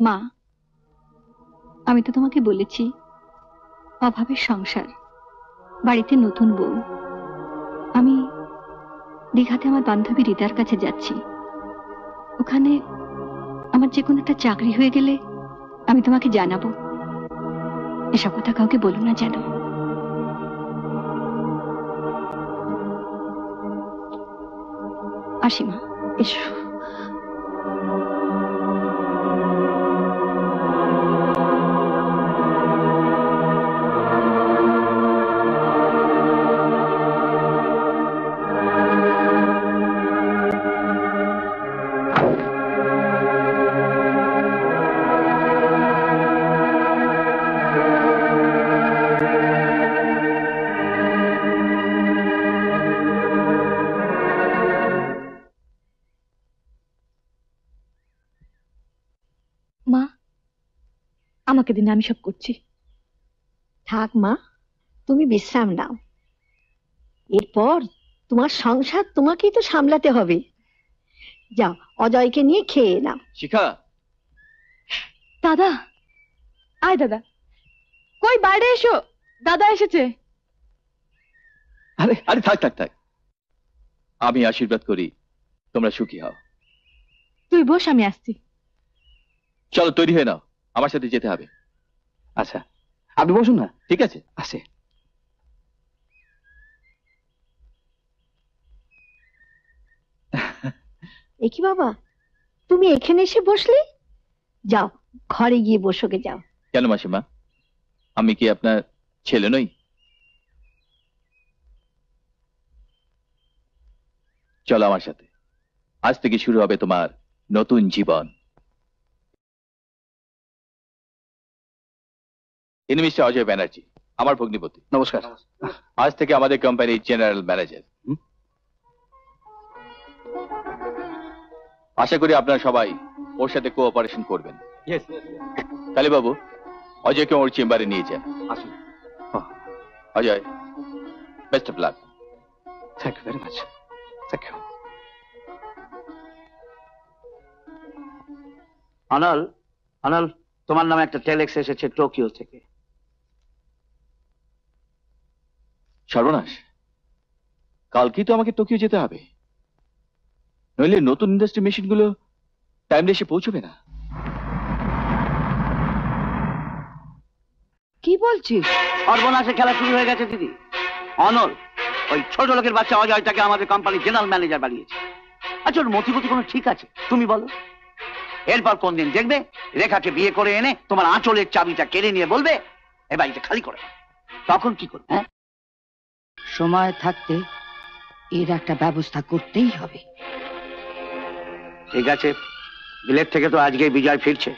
মা, আমি তো তোমাকে বলেছি অভাবের সংসার, বাড়িতে নতুন বউ। আমি দীঘাতে আমার বান্ধবী রিতার কাছে যাচ্ছি। ওখানে আমার যে কোনো একটা চাকরি হয়ে গেলে আমি তোমাকে জানাবো। এসব কথা কাউকে বলো না যেন। আসি মা, এসো। মা, আমাকে দিন, আমি সব করছি। থাক মা, তুমি বিশ্রাম নাও। এরপর তোমার সংসার তোমাকেই তো সামলাতে হবে। যাও, অজয়কে নিয়ে খেয়ে নাও। শিখা, দাদা, আয় দাদা, কই বাইরে এসো, দাদা এসেছে। আরে আরে থাক থাক থাক, আমি আশীর্বাদ করি তোমরা সুখী হও। তুই বস, আমি আসছি। চলো তৈরি হয়ে নাও, আমার সাথে যেতে হবে। আচ্ছা, আপনি বসুন না। ঠিক আছে, আসে। এ কি বাবা, তুমি এখানে এসে বসলে? যাও, ঘরে গিয়ে বসোগে যাও। কেন মাসিমা, আমি কি আপনার ছেলে নই? চলো আমার সাথে, আজ থেকে শুরু হবে তোমার নতুন জীবন। ইনি মিস্টার অজয় ব্যানার্জি, আমার ভগ্নিপতি। নমস্কার। আজ থেকে আমাদের কোম্পানির জেনারেল ম্যানেজার। আশা করি আপনারা সবাই ওর সাথে কোঅপারেশন করবেন। কালী বাবু, অজয়কে ওর চেম্বারে নিয়ে যান। আসুন। Ajay, best of luck. Thank you very much. Thank you. Anol, Anol, তোমার নামে একটা টেলেক্স এসেছে টোকিও থেকে। সর্বনাশ, কালকেই তো আমাকে টোকিও যেতে হবে, নইলে নতুন ইন্ডাস্ট্রি মেশিনগুলো টাইমে এসে পৌঁছবে না। কি বলছিস? সর্বনাশে খেলা শুরু হয়ে গেছে দিদি। অনল ওই ছোট লোকের বাচ্চা অজয়টাকে আমাদের কোম্পানির জেনারেল ম্যানেজার বানিয়েছে। আচ্ছা, ওর মতিগতি কোনো ঠিক আছে? তুমি বলো। এরপর কোন দিন দেখবে রেখাকে বিয়ে করে এনে তোমার আঁচলের চাবিটা কেড়ে নিয়ে বলবে এ বাড়িটা খালি করে, তখন কি করবে? হ্যাঁ, সময় থাকতে এর একটা ব্যবস্থা করতেই হবে। ঠিক আছে, বিলেত থেকে তো আজকে বিজয় ফিরছে।